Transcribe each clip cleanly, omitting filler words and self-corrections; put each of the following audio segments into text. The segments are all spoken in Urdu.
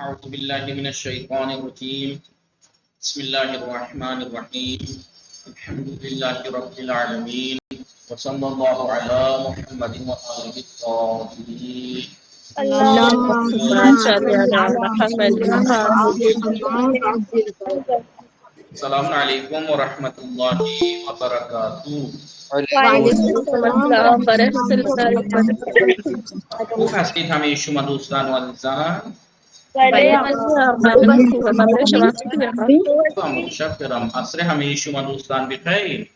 أعوذ بالله من الشيطان الرجيم بسم الله الرحمن الرحيم الحمد لله رب العالمين وصلى الله على محمد وآله الطاهرين اللهم صل على محمد السلام عليكم ورحمة الله وبركاته. وعلیکم السلام ورحمۃ اللہ وبرکاتہ. خوب هستید همه شما دوستان و عزیزان؟ بله و متشکرم. عصر همه شما دوستان بخیر.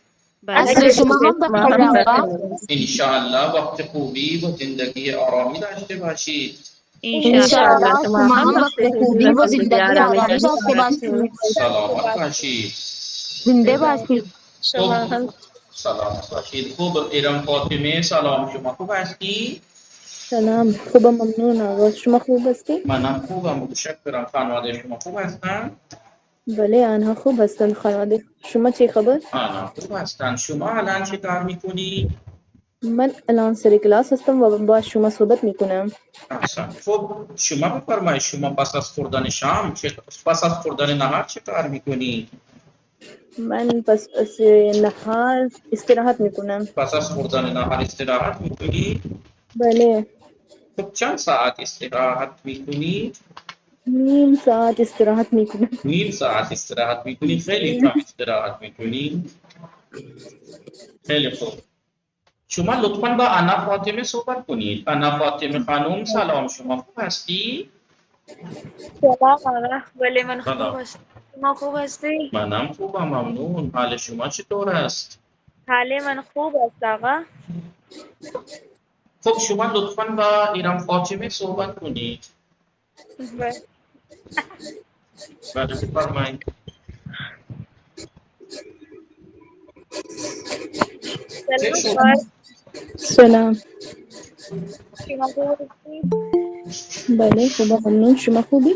عصر شما هم بخیر آقا. انشاءالله وقت خوبی و زندگی آرامی داشته باشید. انشاءالله شما هم وقت خوبی و زندگی آرامی داشته باشید. سلامت باشید. زنده باشید. سلامت باشید. خوب ایران فاطمه سلام، شما خوب هستی؟ سلام، خوبم، ممنون آقا. شما خوب هستی؟ منم خوبم متشکرم. خانواده شما خوب هستن؟ بله آنها خوب هستند. خانواده شما چه خبر؟ آنها خوب هستن. شما الان چه کار میکنی؟ من الان سر کلاس هستم و با شما صحبت میکنم. احسن. خب شما بفرمایید، شما پس از خوردن شام پس از خوردن نهار چه کار میکنی؟ من پس از نهار استراحت میکنم. پس از خوردن نهار استراحت میکنی؟ بله. خب چند ساعت استراحت میکنی؟ نیم ساعت استراحت میکنم. نیم ساعت استراحت میکنی؟ خیلی کم استراحت میکنی. خیلی خوب. شما لطفاً با انا فاطمه صحبت کنید. انا فاطمه خانم سلام، شما خوب هستی؟ سلام آقا. بله من خوب سلام. هستم. شما خوب هستی؟ منم خوبم ممنون. حال شما چطور است؟ حال من خوب است آقا. خب شما لطفاً با ایران فاطمه صحبت کنید. بله. بله بفرمایید. سلام. سلام. شما خوب هستی؟ بله خوبم ممنون. شما خوبی؟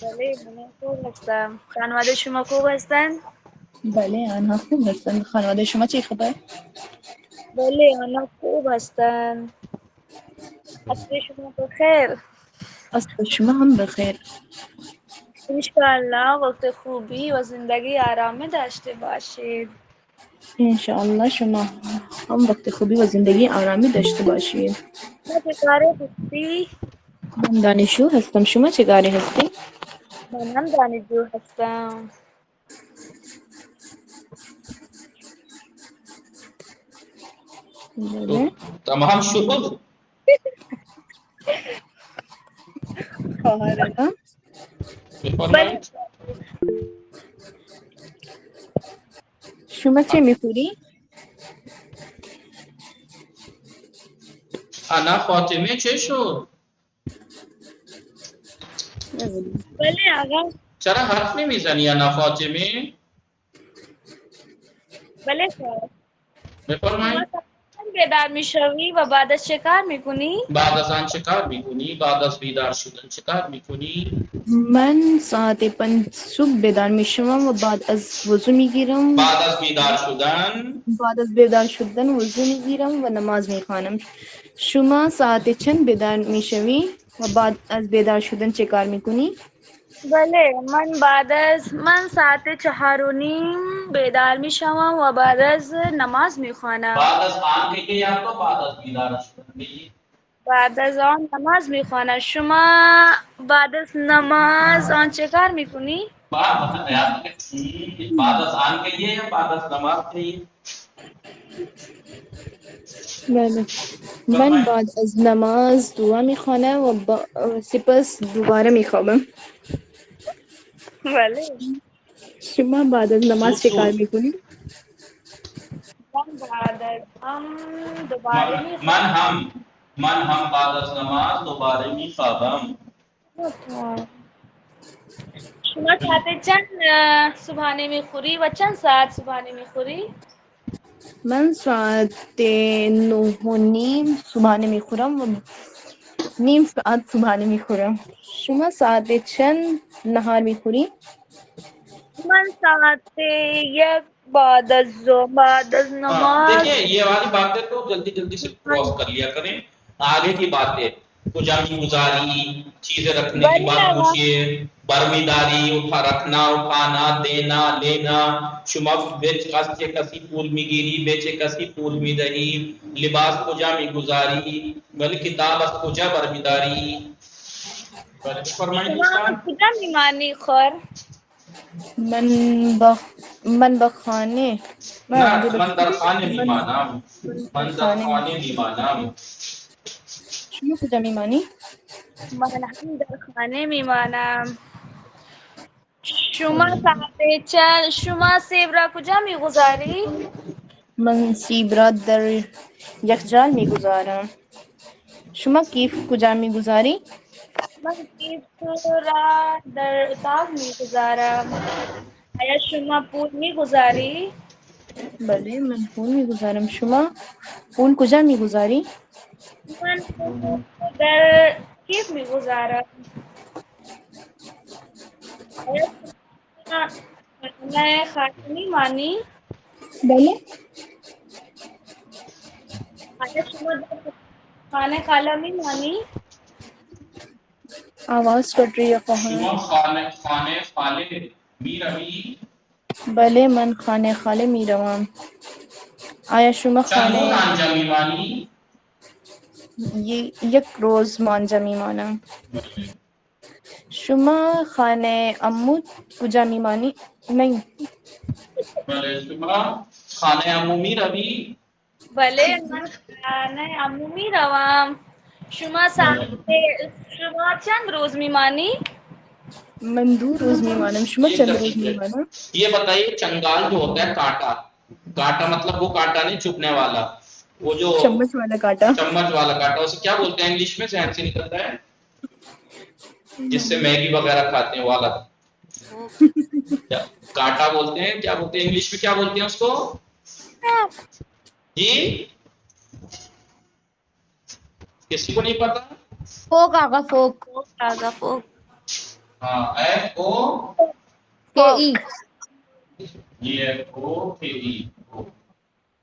بله من خوب هستم. خانواده شما خوب هستند؟ بله آنها خوب هستند. خانواده شما چه خبر؟ بله آنها خوب هستند. عصر شما بخیر. عصر شما هم بخیر. انشاءالله وقت خوبی و زندگی آرامی داشته باشید. انشاءالله شما هم وقت خوبی و زندگی آرامی داشته باشید. شما چه کاره هستی؟ من دانشجو هستم. شما چه کاره هستی؟ منم دانشجو هستم. بله. تمام شد. خواهرم بفرمایید. شما چه میخوری؟ انا فاطمه چه شد؟ بله آقا. چرا حرف نمیزنی انا فاطمه؟ بله خواهر. بفرمایید. بیدار میشوی و بعدش چه کار میکنی؟ بعد از آن چه کار میکنی؟ بعد از بیدار شدن چه کار میکنی؟ من ساعت 5 صبح بیدار میشوم و بعد از وضو میگیرم. بعد از بیدار شدن وضو میگیرم و نماز میخوانم. شما ساعت چند بیدار میشوی و بعد از بیدار شدن چه کار میکنی؟ بله من ساعت 4:30 بیدار میشوم و بعد از نماز میخوانم. بعد از آن کهیے یا تو بعد از بیدار شدن کهیے؟ بعد از آن نماز میخوانم. شما بعد از نماز آن چه کار میکنی؟ بعد از آن کهیے یا بعد از نماز کهیے؟ بله. من بعد از نماز دعا میخوانم و سپس دوباره میخوابم. بله. شما بعد از نماز چه کار میکنی؟ من بعد از آن دوباره من هم بعد از نماز دوباره میخوابم. شما ساعت چند صبحانه میخوری و چند ساعت صبحانه میخوری؟ من ساعت 9:30 صبحانه میخورم و نیم ساعت صبحانه میخورم. شما ساعت چند نهار میخوری؟ من ساعت 1 بعد از نماز. دیکھیے یہ والی باتیں تو جلدی سے کراس کر لیا کریں. آگے کی باتیں کجامی گزاری چیزیں رکھنے کی بات پوچھیے، برمیداری رکھنا، اٹھانا، دینا، لینا. شما بیچ کسی کسی پول میگیری، بیچے کسی پول میدهی. لباس کجامی گزاری، بل کتاب از کجا برمیداری. بله فرمایید شما دوستان. کجا میمانی خور؟ من بخانه نه من در خانه میمانم، من در خانه خانه میمانم. شما کجا میمانی؟ من هم در خانه میمانم. شما ساعت چند، شما سیب را کجا میگذاری؟ من سیب را در یخچال میگذارم. شما کیف کجا میگذاری؟ من سیب را در اتاق میگذارم. آیا شما پول میگذاری؟ بله من پول میگذارم. شما پول کجا میگذاری؟ من پول در کیف میگذارم. آیا شما خانه میمانی؟ بله آیا شما در خانه خاله میمانی؟ آواز کٹ رہی ہے خواہر. شما خانه خاله میروی؟ بله من خانه خاله میروم. آیا شما چند روز خانه آنجا میمانی؟ یک روز مانجا میمانم. شما خانه عمو کجا میمانی؟ نہیں بله شما خانه عمو میروی؟ بله من خانه عمو میروم. شما چند روز میمانی؟ من 2 روز میمانم. شما چند روز میمانم؟ یہ بتائیے چنگال جو ہوتا ہے کاٹا، کاٹا مطلب وہ کاٹا نہیں چھپنے والا، وہ جو چمچ والا کاٹا. چمچ والا کاٹا، اسے کیا بولتے ہیں انگلش میں؟ ذہن سے نکلتا ہے جس سے میگی وغیرہ کھاتے ہیں والا کاٹا بولتے ہیں. کیا بولتے ہیں انگلش میں، کیا بولتے ہیں اس کو جی؟ کسی کو نہیں پتا؟ فوک آقا فوک. آگا فوک. ہاں ایف او کے ای. یہ ایف او کے ای،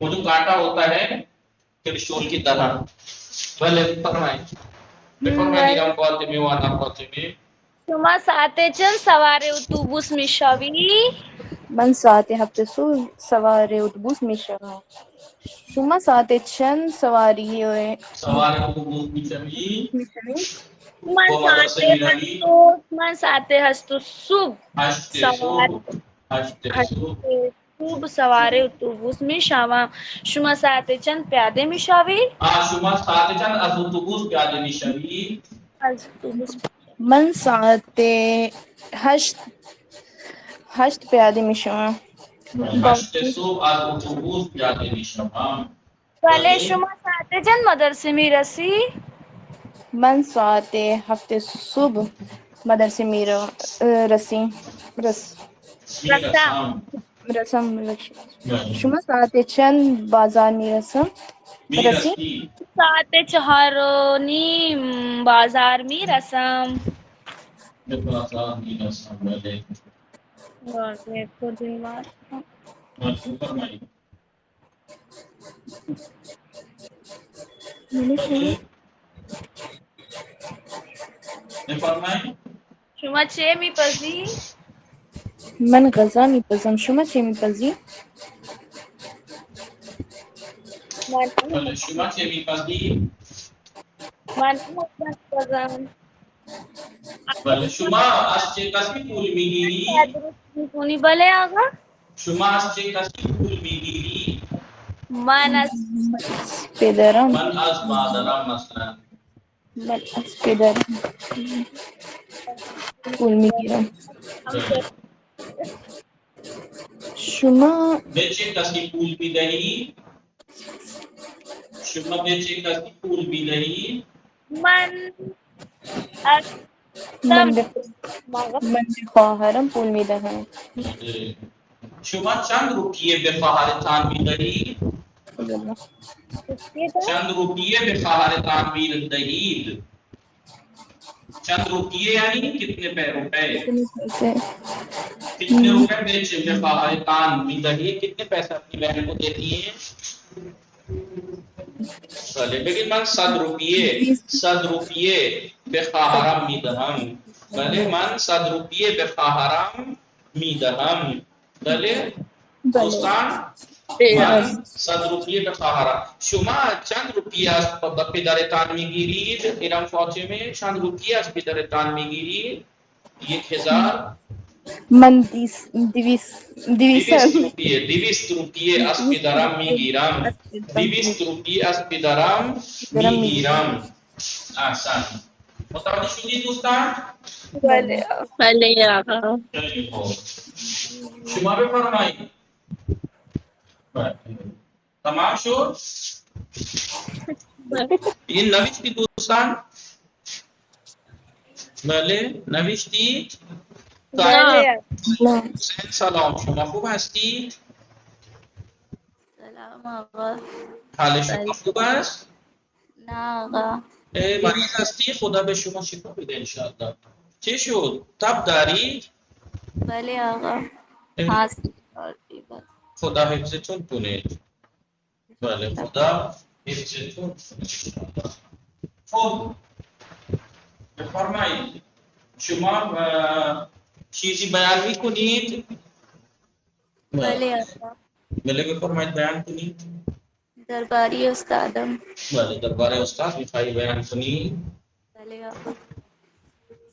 وہ جو کاٹا ہوتا ہے ترشول کی طرح. بھلے فرمائیں میرا فاطمه وانا فاطمه. شما ساعت چند سوار اتوبوس میشوی؟ من ساعت 7 صبح سوار اتوبوس میشوم. شما ساعت چند سواری سوار اتوبوس میشوی؟ من ساعت 8 صبح سوار اتوبوس میشوم. شما ساعت چند پیاده میشوی؟ شما ساعت چند از اتوبوس پیاده میشوی؟ از اتوبوس. من ساعت 8 پیاده میشوم. 8 صبح از اتوبوس پیاده میشوم. بله شما ساعت چند مدرسه میرسی؟ من ساعت 7 صبح مدرسه رسم. شما ساعت چند بازار میرسم؟ ساعت 4:30 بازار میرسم. شما چه میپزی؟ من غذا میپزم. شما چه میپزی؟ شما چه میپزی؟ من میپزم. بله شما از چه کسی پول میگیری؟ میکنی؟ بله آقا. شما از چه کسی پول میگیری؟ من از پدرم. من از مادرم مثلا. من از پدرم پول میگیرم. شما به چه کسی پول میدهی؟ شما به چه کسی پول میدهی؟ من از من به خواهرم پول میدهم. شما چند روپیه به خواهرتان میدهید؟ چند روپیه به خواهرتان میدهید؟ چند روپیه یعنی کتنے روپے؟ کتنے روپے به خواهرتان میدهید؟ کتنے پیسے اپنی بہن کو دیتی ہیں؟ بله بگید من 100 روپیه به خواهرم میدهم. بله من 100 روپیه به خواهرم میدهم. بله دوستان من 100 روپیه به خواهرم. شما چند روپیه از پدرتان میگیرید؟ ایران فاطمه چند روپیه از پدرتان میگیرید؟ 1000 من 200 200 روپیه از پدرم میگیرم. 200 روپیه از پدرم میگیرم. احسن. متوجه شدید دوستان؟ بله بله آقا. خیلی خوب. شما بفرمایید. بله. تمام شد؟ این نوشتی دوستان؟ بله نوشتید؟ بله سلام شما خوب هستید؟ سلام آقا. حال شما خوب است؟ نه آقا. مریض هستی؟ خدا به شما شفا بده انشاءالله. چی شد؟ تب دارید؟ بله آقا. هست. خدا حفظتون کنه. بله خدا حفظتون کنه. خب بفرمایید شما چیزی بیان میکنید؟ بله آقا. بله بفرمایید بیان کنید. درباری استادم. بله درباره استاد میخوایی بیان کنید؟ بله آقا.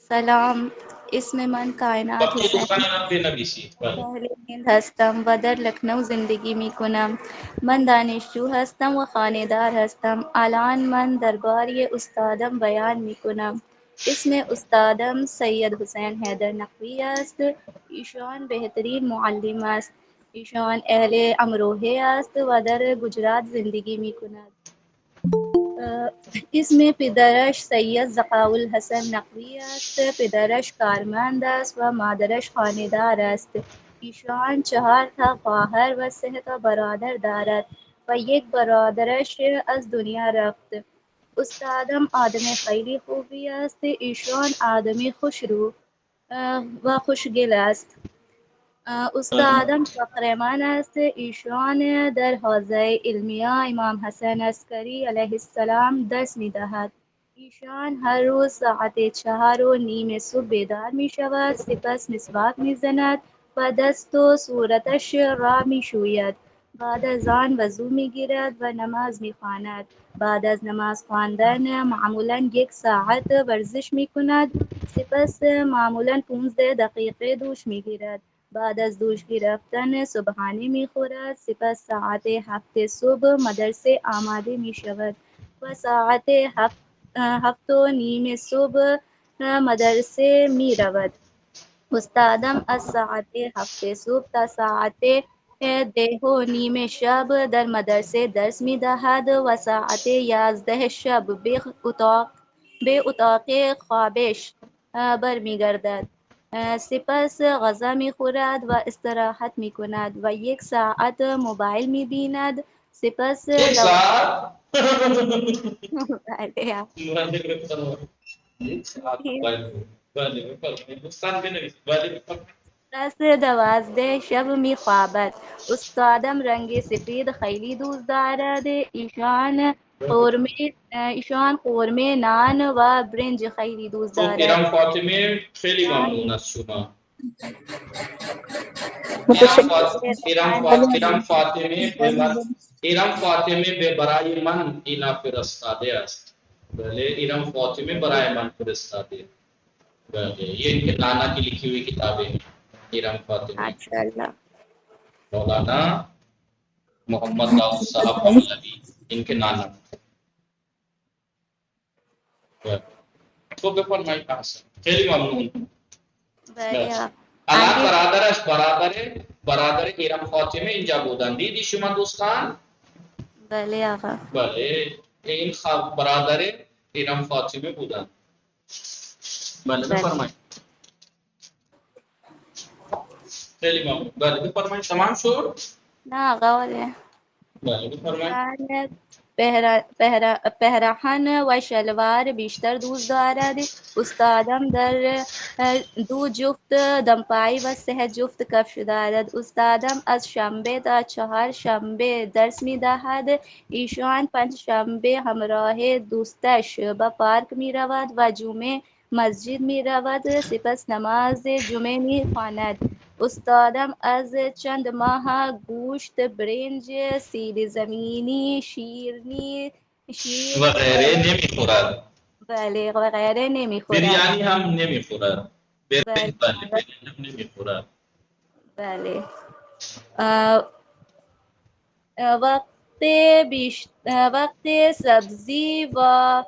سلام، اسم من کائنات وقتی حسین دوستان اینا بنویسید. بله اهل هند هستم و در لکنو زندگی می کنم. من دانشجو هستم و خانه‌دار هستم. الان من درباره استادم بیان می کنم. اسم استادم سید حسین حیدر نقوی است. ایشان بهترین معلم است. ایشان اهل امروهه است و در گجرات زندگی می کند. اسم پدرش سید ذکاءالحسن نقوی است. پدرش کارمند است و مادرش خانه‌دار است. ایشان 4 خواهر و 3 برادر دارد و یک برادرش از دنیا رفت. استادم آدم خیلی خوبی است. ایشان آدمی خوشرو و خوشگل است. استادم فخرمان است. ایشان در حوزه علمیه امام حسن عسکری علیه السلام درس می دهد. ایشان هر روز ساعت 4:30 صبح بیدار می شود. سپس مسواک می زند و دست و صورتش را می شوید. بعد از آن وضو می گیرد و نماز می خواند. بعد از نماز خواندن معمولا 1 ساعت ورزش می کند. سپس معمولا 15 دقیقه دوش می گیرد. بعد از دوش گرفتن صبحانه می خورد. سپس ساعت 7 صبح مدرسه آماده می شود و ساعت 7:30 صبح مدرسه می رود. استادم از ساعت 7 صبح تا ساعت 10:30 شب در مدرسه درس می دهد و ساعت 11 شب به اتاق خوابش برمی گردد. سپس غذا می خورد و استراحت می کند و 1 ساعت موبایل می بیند. سپس 1 ساعت؟ بله. بله بفرمایید. 1 ساعت بله بفرمایید. دوستان بنویسید. بله بفرمایید. سپس 12 شب می خوابد. استادم رنگ سفید خیلی دوست دارد. ایشان قورمه نان و برنج خیلی دوست خب دارد. ایران فاطمه خیلی ممنون از شما. ایران فاطمه به برای من اینا فرستاده است. بله ایران فاطمه برای من فرستاده. بله یہ ان کے نانا کی لکھی ہوئی کتابیں ہیں. ایران فاطمه ماشاءاللہ. مولانا محمد داؤد صاحب مولوی ان کے نانا. تو بفرمایید احسن. خیلی ممنون. بله. الان برادر ایران فاطمه اینجا بودن. دیدی شما دوستان؟ بله آقا. بله این برادر ایران فاطمه بودن. بله بفرمایید. خیلی ممنون. بله بفرمایید. تمام شد؟ نه آقا. بله بفرمایید. پهرهن و شلوار بیشتر دوست دارد. استادم در دو جفت دمپایی و سه جفت کفش دارد. استادم از شنبه تا چهارشنبه درس می‌دهد. ایشان پنجشنبه همراه دوستش به پارک می‌رود و جمعه مسجد می‌رود، سپس نماز جمعه می‌خواند. استادم از چند ماه گوشت، برنج، سیب زمینی، شیرینی وغیرہ نمیخورد. بله و غیره نمی‌خورد. بریانی هم نمیخورد. بله. بریانی هم نمیخورد. بله. وقت سبزی و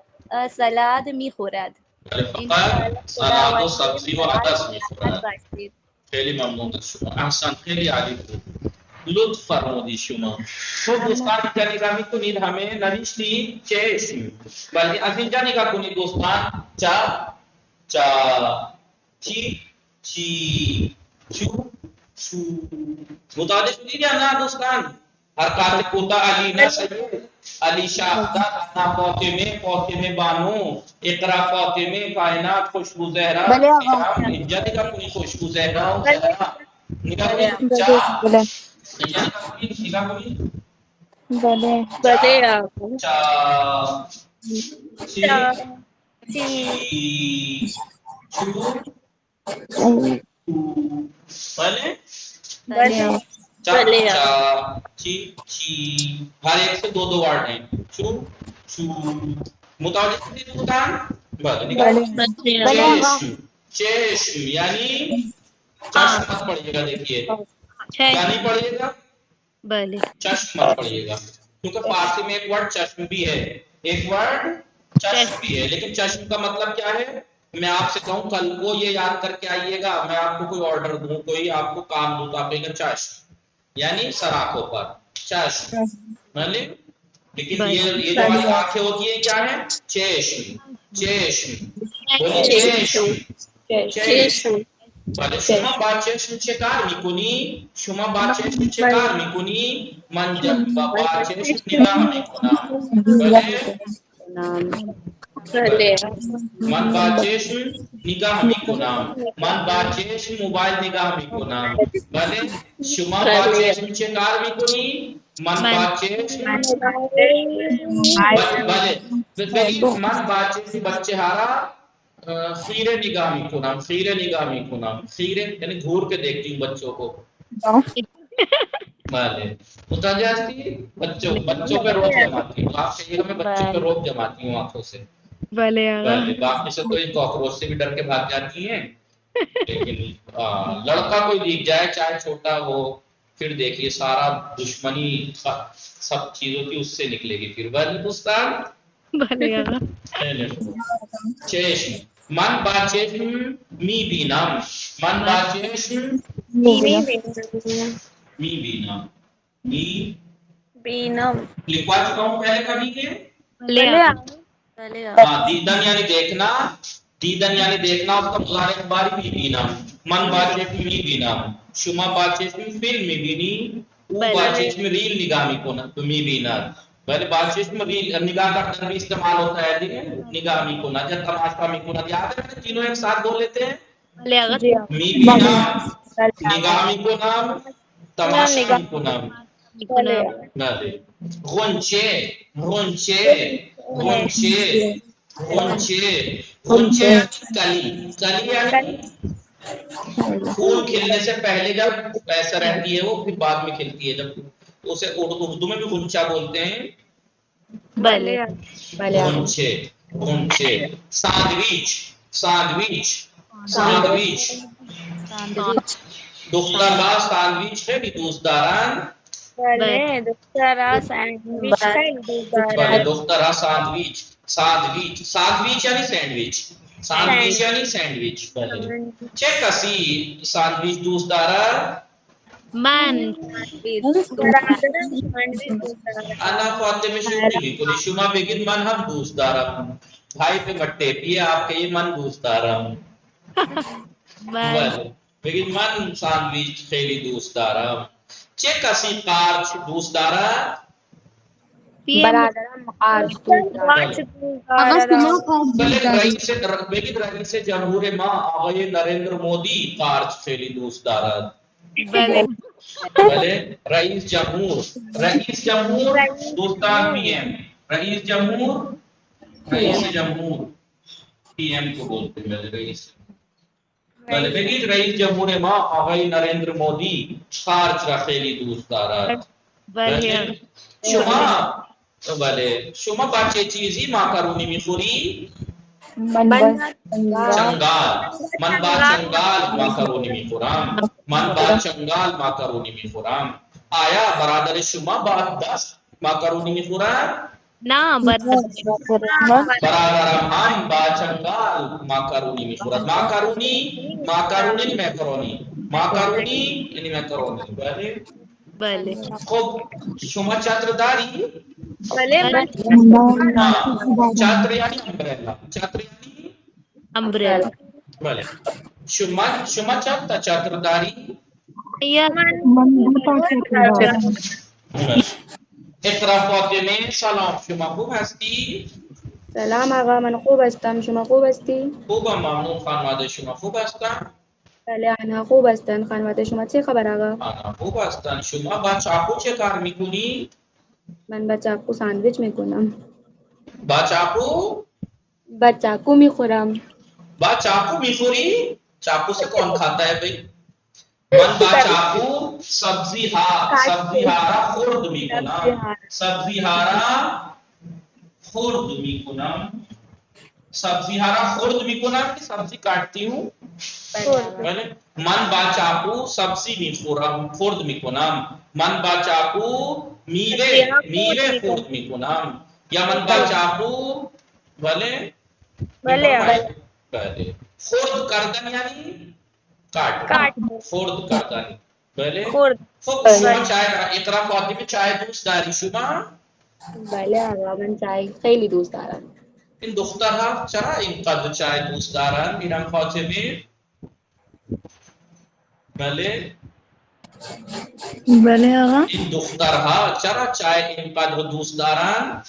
سلاد میخورد. فقط سلاد و سبزی و عدس میخورد. باشید. خیلی ممنون از شما. احسن، خیلی عالی بود. لطف فرمودی شما. تو دوستان اینجا نگاه میکنید، همه نوشتی چشم، ولی از اینجا نگاه کنید دوستان. چا چی چی چو چو. متوجه شدید یا نه دوستان؟ حرکات کوتا علی نه سید، علی شاهزاد، انا فاطمه، فاطمه بانو، اقرا فاطمه، کائنات، خوشبو زهرا. اینجا نگاه کنید، خوشبو زهرا و زهرا نگاه کنید. چا بله اینجا نگاه کنید، نگاه کنید. بله بله آقا. چا چی چی چو بله. بله چا بله چا چی چی. ہر ایک سے دو دو ورڈ ہیں. چو چو. متوجہ شدید دوستان؟ بله نگاه بله چشم. چشم یعنی چشم مت پڑھیے گا. دیکھیے کیا نہیں پڑھیے گا؟ بله. چشم مت پڑھیے گا، کیونکہ فارسی میں ایک ورڈ چشم بھی ہے، ایک ورڈ چشم بھی ہے. لیکن چشم کا مطلب کیا ہے؟ میں آپ سے کہوں کل کو یہ یاد کر کے آئیے گا، میں آپ کو کوئی آرڈر دوں، کوئی آپ کو کام دوں تو آپ کہیں گے چشم، یعنی سراخوں پر چشم. لیکن یہ جو والی آنکھیں ہوتی ہیں کیا ہے؟ چشم. چشم بولی چشم. چشم. بله شما با چشم چه کار میکنی؟ شما با چشم چه کار میکنی؟ من با چشم نگاه میکنم. بله بله من با چشم نگاه میکنم. من با چشم موبایل نگاه میکنم. بله شما با چشم چه کار میکنی؟ من با چشم بله بگید من با چشم بچه هارا خیره نگاه میکنم. خیره نگاه میکنم. خیره یعنی گھور کے دیکھتی ہوں بچوں کو. بله متوجہ ہستی؟ بچوں پہ روب جماتی ہوں. آپ کہیے گا میں بچوں پہ روب جماتی ہوں آنکھوں سے. بله بله باقی سے تو یہ کاکروچ سے بھی ڈر کے بھاگ جاتی ہیں. لیکن لڑکا کوئی دیکھ جائے چاہے چھوٹا ہو، پھر دیکھیے سارا دشمنی سب چیزوں کی اس سے نکلے گی. پھر بھائی دوستان چشم. من با چشم می بینم. من با چشم می بینم. می بینم لکھوا چکا ہوں پہلے کبھی کے. بله. ہاں دیدن یعنی دیکھنا. دیدن یعنی دیکھنا، اس کا مضارع باری می بینم. من با چشم می بینم. شما با چشم فیلم می بینی. او با چشم ریل نگاه می بیند. بله با چشم ریل نگاه کردن بھی استعمال ہوتا ہے. نگاه می کند یا تماشا می کند. یاد ہے تینوں ایک ساتھ بول لیتے ہیں. می بینم، نگاه می کنم، تماشا می کنم. بله غنچه غنچه غنچه غنچه غنچه یعنی کلی. کلی یعنی پھول کھلنے سے پہلے جب ایسا رہتی ہے وہ، پھر بعد میں کھلتی ہے جب، اسے اردو میں بھی غنچہ بولتے ہیں. بله غنچے غنچے. ساندویچ ساندویچ ساندویچ. دخترها ساندویچ خیلی دوست دارن. بله دخترها ساندویچ خیلی دوست بله دارد. دخترها ساندویچ. ساندویچ ساندویچ یعنی سینڈویچ. ساندویچ یعنی سینڈویچ. بله چه کسی ساندویچ دوست دارد؟ من برادرم ساندویچ دوست دارد. انا فاطمه شروع میکنی. شما بگید من هم دوست دارم. بھائی پہ مت ٹیپیے، آپ کہیے من دوست دارم. بله بگید من ساندویچ خیلی دوست دارم. چه کسی قارچ دوست دارد؟ برادرم قارچ رئیس جمهور ما آقای نریندر مودی قارچ خیلی دوست دارد. بله بله رئیس جمهور دوستان پی ایم رئیس جمهور پی ایم کو بولتے ہیں رئیس. بله بگید رئیس جمهور ما آقای نریندر مودی قارچ را خیلی دوست دارد. بله شما با چه چیزی ماکارونی میخوری؟ چنگال. من با چنگال ماکارونی میخورم. آیا برادر شما با دست ماکارونی میخورند؟ نه برادرم هم با چنگال ماکارونی میخورد. ماکارونی یعنی ماکارونی. بله خب شما چتر داری؟ چتر یعنی امبریلا بله شما چند تا چتر داری؟ اقرا فاطمه سلام شما خوب هستی؟ سلام آقا من خوب هستم شما خوب هستی؟ خوبم ممنون. خانواده شما خوب هستن؟ بله آنها خوب هستند خانواده شما چه خبر آقا؟ آنها خوب هستن. شما با چاقو چه کار میکنی؟ من با چاقو ساندویچ میکنم. با چاقو میخورم. با چاقو میخوری؟ چاقو سے کون کھاتا ہے بھائی؟ من با چاقو سبزی هارا خورد میکنم. کہ سبزی کاٹتی ہوں. من با چاقو سبزی خورد میکنم. من با چاقو میوه خورد میکنم. یا من با چاقو بله خورد کردن یعنی کاٹ. خورد کردن بله. خب شما چای اقرا فاطمه چای دوست داری شما؟ بله آقا من چای خیلی دوست دارم. این دخترها چرا اینقدر چای دوست دارن میرم فاطمه؟ بله آقا این دخترها چرا چای اینقدر دوست دارن؟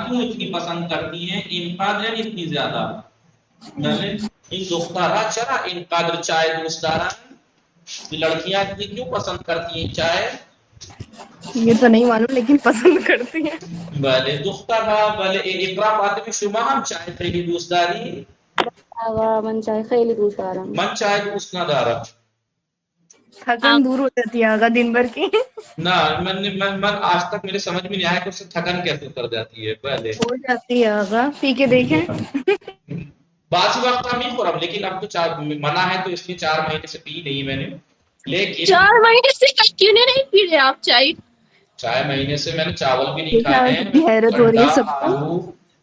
کیوں اتنی پسند کرتی ہیں؟ اینقدر یعنی اتنی زیادہ. بله این دخترها چرا اینقدر چای دوست دارن؟ لڑکیاں اتنی کیوں پسند کرتی ہیں چائے؟ یہ تو نہیں معلوم لیکن پسند کرتی ہیں. بله دخترها بله اقرا فاطمه شما هم چای خیلی دوست داری؟ آقا من چای خیلی دوست دارم. من چای دوست ندارم. تھکن دور ہو جاتی ہے آقا دن بھر کی. نہ من آج تک میرے سمجھ میں نہیں آیا کہ اس سے تھکن کیسے اتر جاتی ہے. پہلے ہو جاتی ہے آقا پی کے دیکھیں. بعض وقت ہم نہیں خورم لیکن اب تو منع ہے تو اس لیے 4 مہینے سے پی نہیں میں نے. لیکن 4 مہینے سے کیوں نہیں پی رہے آپ چائے؟ 4 مہینے سے میں نے چاول بھی نہیں کھائے ہیں. حیرت ہو رہی ہے سب کو.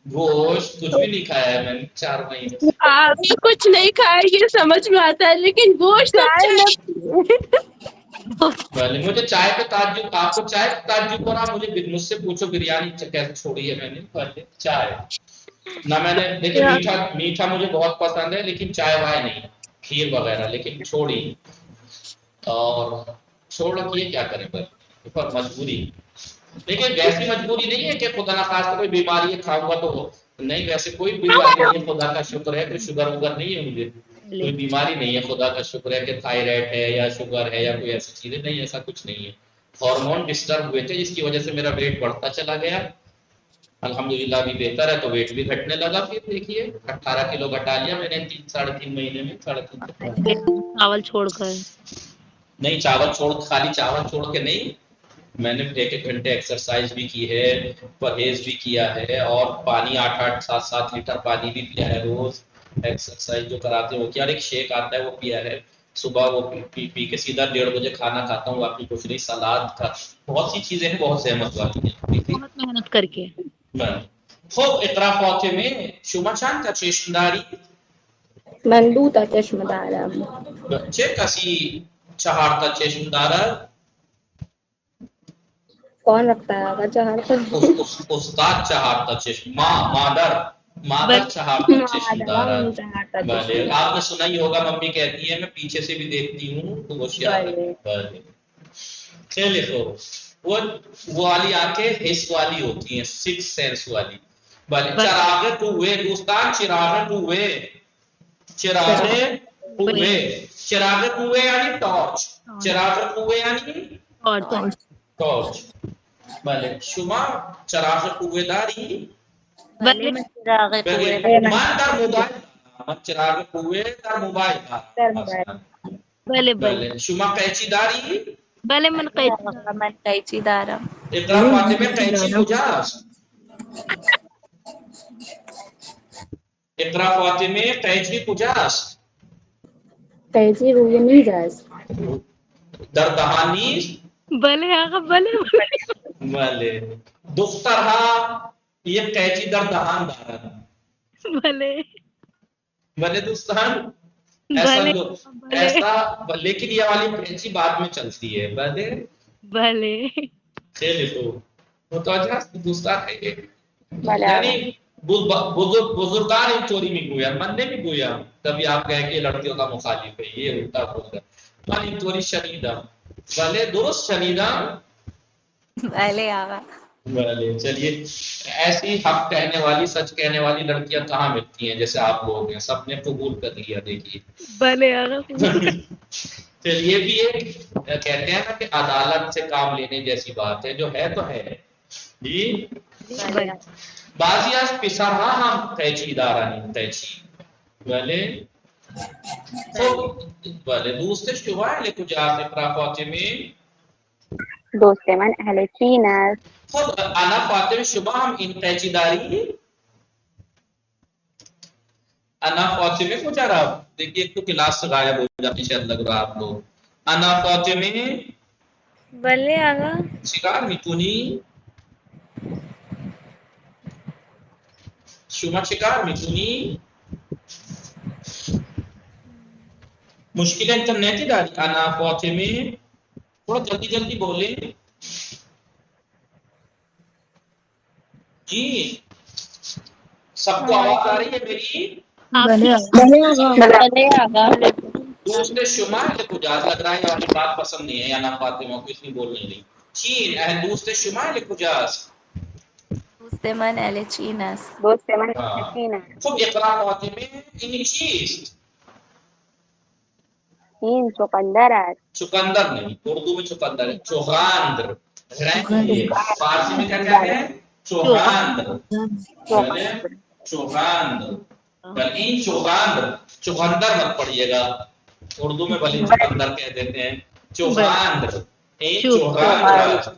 گوشت کچھ بھی نہیں کھایا ہے میں نے 4 مہینے سے. آپ نے کچھ نہیں کھایا یہ سمجھ میں آتا ہے لیکن گوشت پہلے مجھے چائے پہ تعجب آپ کو چائے پہ تعجب ہو رہا مجھ سے پوچھو بریانی کیسے چھوڑی ہے میں نے. پہلے چائے نہ میں نے دیکھیں میٹھا مجھے بہت پسند ہے لیکن چائے وائے نہیں کھیر وغیرہ لیکن چھوڑی. اور چھوڑ کے کیا کریں پر مجبوری. لیکن ویسی مجبوری نہیں ہے کہ خدا نخواستہ کوئی بیماری ہے کھاؤں گا تو نہیں. ویسے کوئی بیماری نہیں ہے خدا کا شکر ہے. کوئی شوگر وگر نہیں ہے مجھے. کوئی بیماری نہیں ہے خدا کا شکر ہے کہ تھائرائڈ ہے یا شوگر ہے یا کوئی ایسی چیزیں نہیں. ایسا کچھ نہیں ہے. ہارمون ڈسٹرب ہوئے تھے جس کی وجہ سے میرا ویٹ بڑھتا چلا گیا. الحمدللہ ابھی بہتر ہے تو ویٹ بھی گھٹنے لگا. پھر دیکھیے 18 کلو گھٹا لیا میں نے 3.5 مہینے میں. 3.5 چاول چھوڑ کر نہیں خالی چاول چھوڑ کے نہیں. میں نے 1 گھنٹے ایکسرسائز بھی کی ہے پرہیز بھی کیا ہے اور پانی 8-8 7-7 لیٹر پانی بھی پیا ہے روز. ایکسرسائز جو کراتے ہیں وہ کیا. اور ایک شیک آتا ہے وہ پیا ہے صبح. وہ پی کے سیدھا 1:30 بجے کھانا کھاتا ہوں. باقی کچھ نہیں. سلاد کا بہت سی چیزیں ہیں بہت زحمت والی ہیں. بہت محنت کر کے. خب اقرا فاطمه شما چند تا چشم داری؟ من 2 تا چشم دارم. چه کسی 4 تا چشم دارد؟ کون رکھتا ہے آقا 4 تا؟ استاد 4 تا چشم. مادر 4 تا چشم دارد. بله آپ نے سنا ہی ہوگا ممی کہتی ہے میں پیچھے سے بھی دیکھتی ہوں تو ہوشیار ہے. خیلی خوب وہ والی آنکھیں حس والی ہوتی ہیں، سکس سینس والی. بھلے چراغ قوے دوستان، چراغ قوے، چراغ قوے، چراغ قوے یعنی ٹارچ، چراغ قوے یعنی ٹارچ. بھلے شما چراغ قوے داری بله من چراغ قوه من در موبایل دارم، چراغ قوه در موبایل دارم مثلا. بله شما قیچی داری؟ بله من قید من قیچی دارم. اقرا فاطمه قیچی کجاست؟ اقرا فاطمه قیچی کجاست؟ قیچی روی میز است. در دهان نیست؟ بله آقا بله بله. دخترها یک قیچی در دهان دارند. بله بله دوستان، ایسا بله ایسا لیکن یہ والی قیچی بعد میں چلتی ہے. بله بله خیلی خوب متوجه هست دوستان. بله یعنی بزرگان اینطوری میگویند، من نمیگویم تبھی آپ کہیں کہ لڑکیوں کا مخالف ہے، یہ الٹا بول رہا ہے. من اینطوری شنیدم. بله درست شنیدم. بله آقا. بله چلیے، ایسی حق کہنے والی، سچ کہنے والی لڑکیاں کہاں ملتی ہیں جیسے آپ لوگ ہیں، سب نے قبول کر لیا. دیکھیے بله آقا چلیے بھی ایک کہتے ہیں نا کہ عدالت سے کام لینے جیسی بات ہے، جو ہے تو ہے. جی بله بعضی از پسرها هم قیچی دارند. قیچی بله خب بله. دوست شما اهل کجاست اقرا فاطمه؟ دوست من اهل چین است. خب انا فاطمه شما هم این قیچی داری؟ انا فاطمه کجا رفت؟ دیکھیے ایک تو کلاس سے غائب ہو جاتی شاید لگ رہا آپ لوگ. انا فاطمه بله آقا. چیکار میکنی؟ شما چیکار میکنی؟ مشکل انٹرنیٹی داری انا فاطمه؟ تھوڑا جلدی جلدی بولیں جی. سب کو آواز آ رہی ہے میری؟ بھلے بله آقا. دوست شما اہل کجاز لگ رہا ہے یہ والی بات پسند نہیں ہے انا فاطمہ کو، اس لیے بول نہیں رہی. چین اہل دوست شما اہل کجاز؟ دوست من اهل چین است. دوست من اهل چین است. خب اقرا فاطمه این چیست؟ این چقندر است. چقندر نہیں، اردو میں چقندر ہے چوغاندر. فارسی میں کیا کہتے ہیں؟ چوغاندر. چوغاندر. این چوغاندر، چوغندر مت پڑھیے گا، اردو میں بھلے چوغندر کہہ دیتے ہیں. چوغاندر این چوغاندر.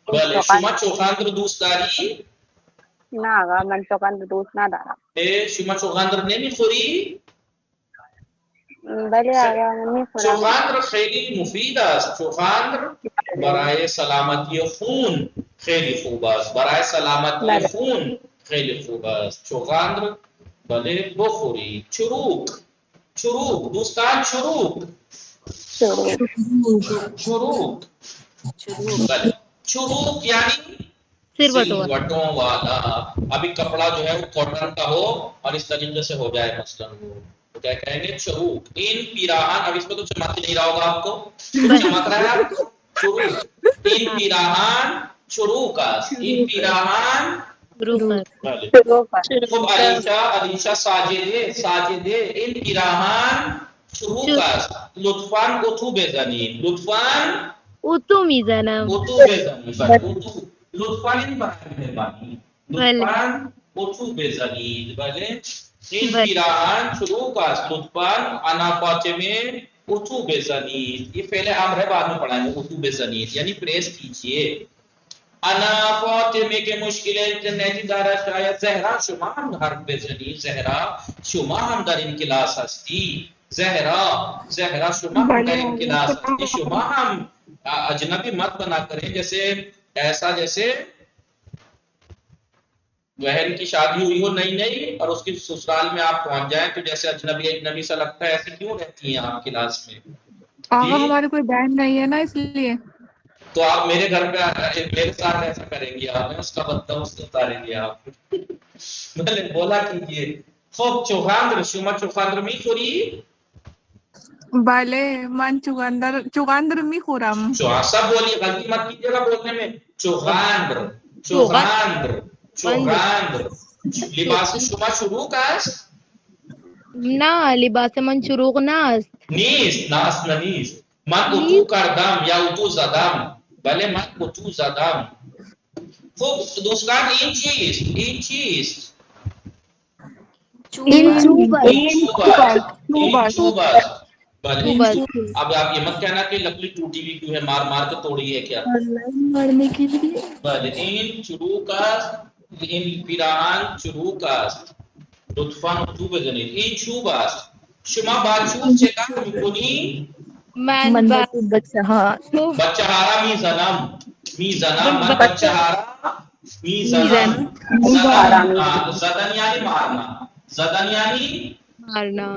بله شما چوغاندر دوست داری؟ نه آقا من چقندر دوست ندارم. شما چوغاندر نمیخوری؟ بله آقا من میخورم. چوغاندر خیلی مفید است. چوغاندر برای سلامتی خون خیلی خوب است. برای سلامتی خون خیلی خوب است چوغاندر. بله بخوری. چروک، چروک دوستان، چروک، چروک. بله چروک یعنی سلوٹوں والا. ابھی کپڑا جو ہے وہ کاٹن کا ہو اور اس طریقے سے ہو جائے مثلا وہ کیا کہیں گے؟ چروک. ان پیراہن، اب اس میں تو چمک نہیں رہا ہوگا آپ کو، چمک رہا ہے آپ کو؟ چروک. ان پیراہن چروک است. ان پیراہن. خب علیشا ساجده، ساجده این پیراهن چروک است. لطفاً اتو بزنید. لطفاً اتو میزنم. اتو بزنید. اتو لطفاً این برای مهربانی لطفاً اتو بزنید. بله این پیراهن چروک است. لطفاً انا فاطمه اتو بزنید. یہ فعل امر ہے، بعد میں پڑھائیں گے. اتو بزنید یعنی پریس کیجئے. انا فاطمه کے مشکل انٹرنیٹی دارا شاید زہرا شما هم حرف بزنید. زہرا شما هم در این کلاس هستی. زہرا، زہرا شما هم در این کلاس هستی. شما هم اجنبی مت بنا کریں، جیسے ایسا جیسے بہن کی شادی ہوئی ہو نئی نئی اور اس کی سسرال میں آپ پہنچ جائیں تو جیسے اجنبی اجنبی سا لگتا ہے، ایسے کیوں رہتی ہیں آپ کلاس میں؟ آقا ہماری کوئی بہن نہیں ہے نا اس لیے. تو آپ میرے گھر پہ میرے ساتھ ایسا کریں گے، آپ اس کا بدتم اس کو اتاریں گے آپ. بولا کیجیے. خوب چوغاندر شما چوغاندر میخوری؟ Bale, man Chugandar mi Khuram. سب بولیے، غلطی مت کیجیے گا بولنے میں. چغاندر، چغاندر، چغاندر. لباس شما شروع کا است؟ نا لباس من شروع ناست. نیست، ناس نیست. من اتو کردم یا اتو زدم. بله من اتو زدم. خب دوستان این چیست؟ این چیست؟ این چوب است. این چوب است. این چوب است. بله اب آپ یہ مت کہنا کہ لکڑی ٹوٹی ہوئی کیوں ہے، مار مار کے توڑی ہے کیا. مارنے کے لیے بله این چروک است، این پیراهن چروک است. لطفاً اتو بزنید. این چوب است. شما با چوب چه کار میکنی؟ من با بچہ ہاں بچه هارا میزنم. میزنم من بچه هارا میزنم. زدن یعنی مارنا. زدن یعنی مارنا.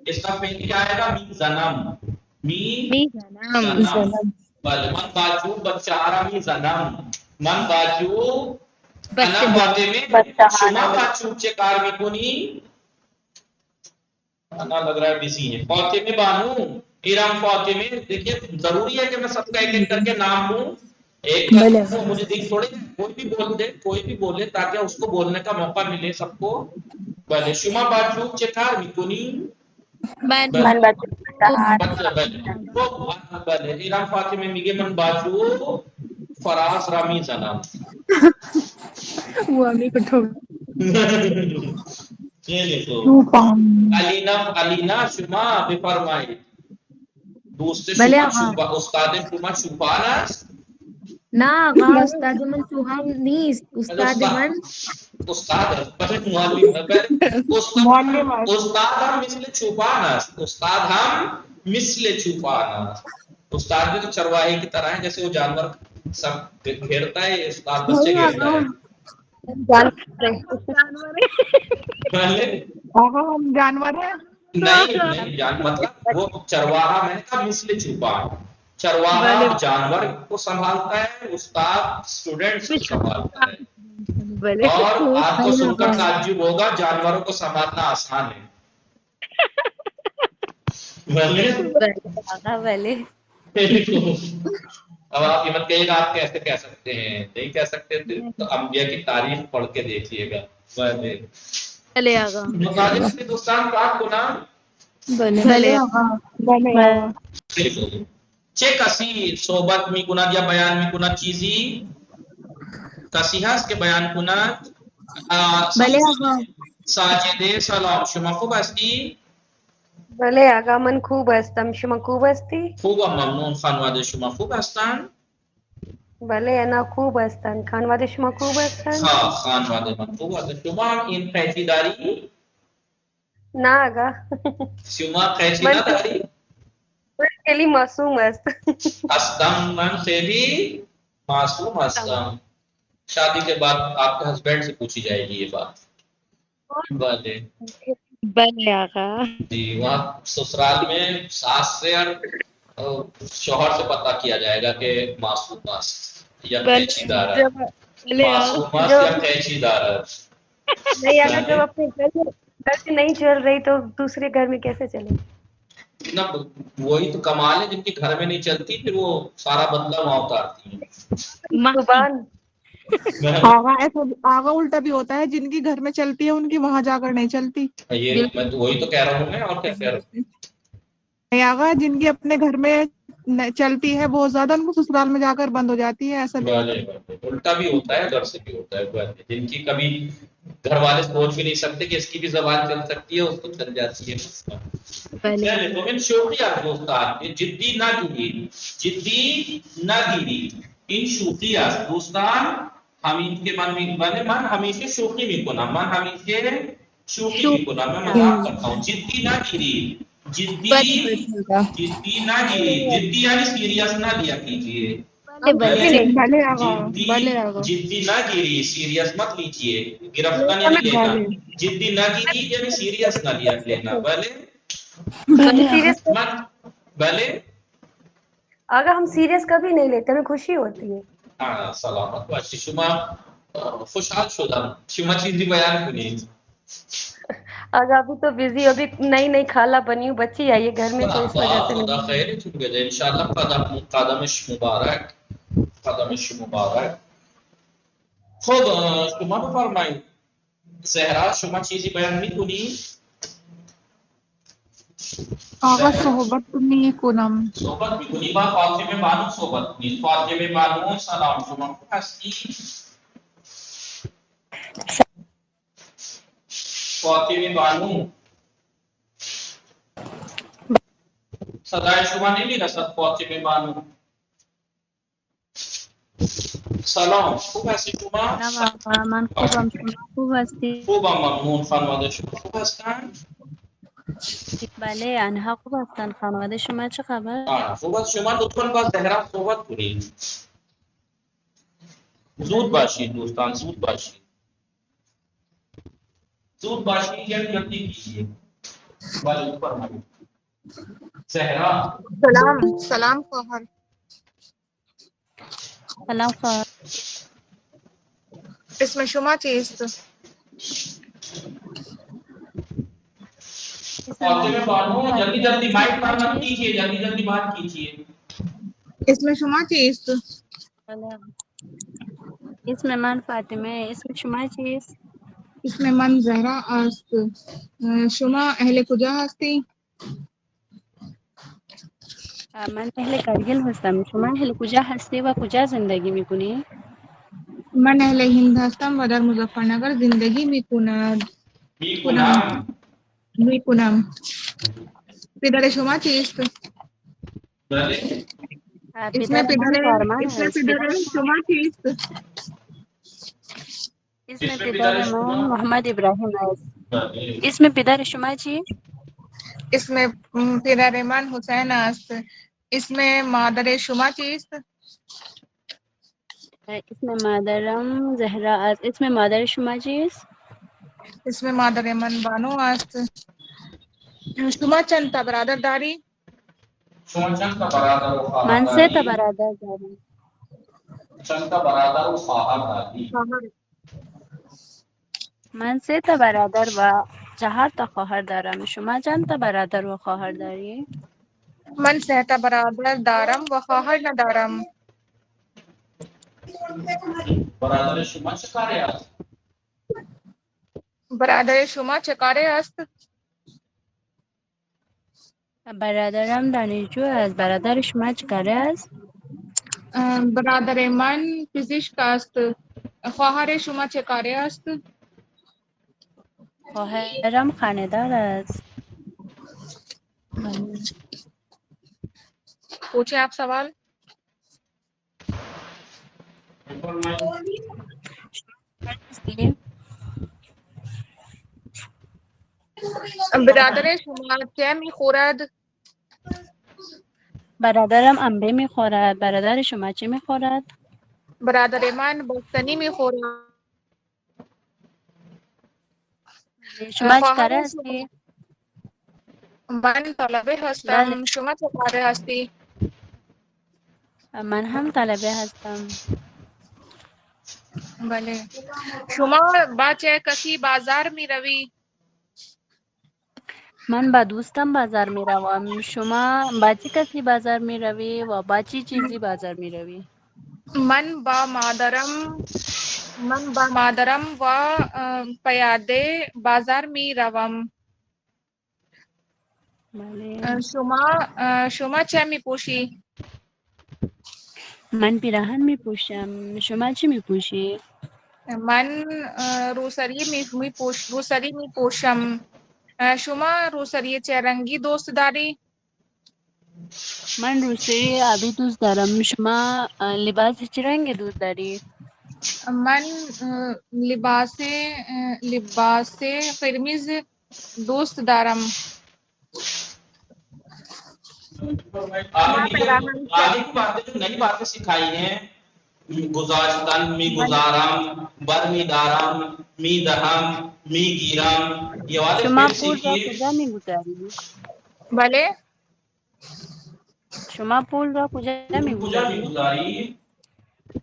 اس کا فعل کیا آئے گا؟ میزنم. میزنم. بله من باچوب بچه هارا میزنم. من باچوب انا فاطمه شما باچوب چه کار میکنی؟ انا لگ رہا ہے بزی ہے. فاطمه بانو، ارم فاطمه. دیکھیے ضروری ہے کہ میں سب کا ایک ایک کر کے نام لوں. ایک مجھے دیکھ تھوڑے کوئی بھی بول دے، کوئی بھی بولے تاکہ اس کو بولنے کا موقع ملے سب کو. بله شما باچوب چه کار میکنی؟ من بله ایران فاطمه میگه من باچوب فراز را میزنم. وہ امی کو ٹھوک خیلی خوب. علینا شما بفرمایید. دوست شما شوپا، استاد شما شوپان است؟ نا آقا استاد من چوهان نیست. استاد من استاد استاد هم مثل چوپان است. استاد هم مثل چوپان است. استاد بھی تو چرواہے کی طرح ہے، جیسے وہ جانور سب گھیرتا ہے، استاد بچے گھیرتا ہے. آقا ہم جانور ہیں. نہیں مطلب وہ چرواہا، میں نے کہا مثل چوپان. چرواہا جانور کو سنبھالتا ہے، استاد اسٹوڈنٹس کو سنبھالتا ہے. اور آپ کو سن کر تعجب ہوگا، جانوروں کو سنبھالنا آسان ہے. اب آپ یہ مت کہیے گا آپ کیسے کہہ سکتے ہیں، نہیں کہہ سکتے تو انبیاء کی تاریخ پڑھ کے دیکھیے گا. بلے آقا. مطالب سے دوستان کو آپ کو نام بلے آقا. چه کسی صحبت میکند یا بیان میکند چیزی کسی هست که بیان کند؟ بله آقا. ساجده سلام، شما خوب هستی؟ بله آقا من خوب هستم. شما خوب هستی؟ خوبم ممنون. خانواده شما خوب هستن؟ بله انا خوب هستن. خانواده شما خوب هستن؟ ها خانواده من خوب هستن. شما هم این قیچی داری؟ نه آقا شما قیچی نداری؟ من خیلی معصوم است. هستم من خیلی معصوم هستم. شادی کے بعد آپ کے ہسبینڈ سے پوچھی جائے گی یہ بات. بلے بلے آقا. جی وہاں سسرال میں ساس سے اور شوہر سے پتہ کیا جائے گا کہ معصوم است یا قیچی دار ہے. معصوم است یا قیچی دار ہے. نہیں آقا جب اپنے گھر سے نہیں چل رہی تو دوسرے گھر میں کیسے چلے؟ نہ وہی تو کمال ہے، جن کے گھر میں نہیں چلتی پھر وہ سارا بدلہ وہاں اتارتی ہیں. زبان آقا ایسا آقا الٹا بھی ہوتا ہے، جن کی گھر میں چلتی ہے ان کی وہاں جا کر نہیں چلتی. یہ میں وہی تو کہہ رہا ہوں میں، اور کیا کہہ رہا ہوں. نہیں آقا جن کی اپنے گھر میں چلتی ہے بہت زیادہ، ان کو سسرال میں جا کر بند ہو جاتی ہے. ایسا بھی الٹا بھی ہوتا ہے، گھر سے بھی ہوتا ہے. جن کی کبھی گھر والے سوچ بھی نہیں سکتے کہ اس کی بھی زبان چل سکتی ہے، اس کو چل جاتی ہے. شوخی دوستان جدی نہ گیری، جدی نہ گیری. این شوخی است دوستان. حمید کے من ہمیشہ شوخی میکنم. من ہمیشہ شوخی میکنم. میں مذاق کرتا ہوں. جدی نہ گیری، جدی نہ گیری. جدی یعنی سیریس نہ لیا کیجیے. جدی نہ گیری، سیریس مت لیجیے. گرفتن یعنی لینا. جدی نہ گیری یعنی سیریس نہ لیا لینا. بھلے بھلے آقا ہم سیریس کبھی نہیں لیتے، ہمیں خوشی ہوتی ہے. سلامت باشی. شما خوشحال شدم. شما چیزی بیان کنید. آج ابھی تو بزی ابھی نئی نئی خالہ بنی ہوں بچی آئی ہے گھر میں تو اس وجہ سے خدا خیر چھوٹ گئے انشاءاللہ قدمش مبارک قدمش مبارک. خب شما بفرمایید زهرا شما چیزی بیان میکنی؟ آقا صحبت میکنم. صحبت میکنی با فاطمه بانو صحبت کنید. فاطمه بانو سلام شما خوب هستی؟ فاطمه بانو صدای شما نمیرسد فاطمه بانو. سلام خوب هستی شما؟ من خوبم شما خوب هستی؟ خوبم ممنون. خانواده شما خوب هستند؟ بله آنها خوب هستند خانواده شما چه خبر؟ خوب است. شما لطفاً با زهرا صحبت کنید. زود باشید دوستان زود باشید. زود باشید جلدی کیجیے. بله بفرمایید. زهرا سلام خواهر. سلام خواهر. اسم شما چیست؟ فاطمه بانو جلدی جلدی مائک پر مت کیجیے جلدی جلدی بات کیجیے. اسم شما چیست؟ اسم من فاطمه اسم شما چیست؟ اسم من زهرا است. شما اهل کجا هستی؟ من اهل کرگل هستم شما اهل کجا هستی و کجا زندگی میکنی؟ من اهل هند هستم و در مظفرنگر زندگی میکنم. پدر شما چیست؟ بله اسم پدر من کارمند اسم است. پدر شما چیست؟ اسم پدر من محمد ابراهیم است. بله اسم پدر شما چی؟ اسم پدر من حسین است. اسم مادر شما چیست؟ اسم مادرم زهرا است. اسم مادر شما چیست؟ اسم مادر من بانو است. شما چند تا برادر داری؟ شما چند تا برادر و خواهر من 3 تا داری؟ برادر دارم. چند تا برادر و خواهر داری؟ من 3 تا برادر و 4 تا خواهر دارم. شما چند تا برادر و خواهر داری؟ من 3 تا برادر دارم و خواهر ندارم. برادر شما چه کاری است؟ برادر شما چه کاره است؟ برادرم دانشجو است. برادر شما چه کاره است؟ برادر من پزشک است. خواهر شما چه کاره است؟ خواهرم خانه‌دار است. پوچھیں آپ سوال. برادر شما چه میخورد؟ برادرم انبه میخورد. برادر شما چی میخورد؟ برادر من بستنی میخورد. شما چی کاره خواهر شما هستی؟ من طالبه بله هستم. شما چه کاره هستی؟ من هم طالبه هستم. بله. شما با چه کسی بازار میروی؟ من با دوستم بازار میروم. شما با چه کسی بازار میروی و با چی چیزی بازار میروی؟ من با مادرم و پیاده بازار میروم. بله. شما چه میپوشی؟ من پیراهن میپوشم. شما چی میپوشی؟ من روسری میپوشم. شما روسری چه رنگی دوست داری؟ من روسری آبی دوست دارم. شما لباس چه رنگ دوست داری؟ من لباس قرمز دوست دارم. آگے کی باتیں جو نئی باتیں سکھائی ہیں گزاشتن می گزارم بر می دارم می دهم می گیرم یہ والے شما پھر پول را سیکھیے. کجا میگذاری؟ بله. شما پول را کجا کجا میگذاری؟ میگذاری؟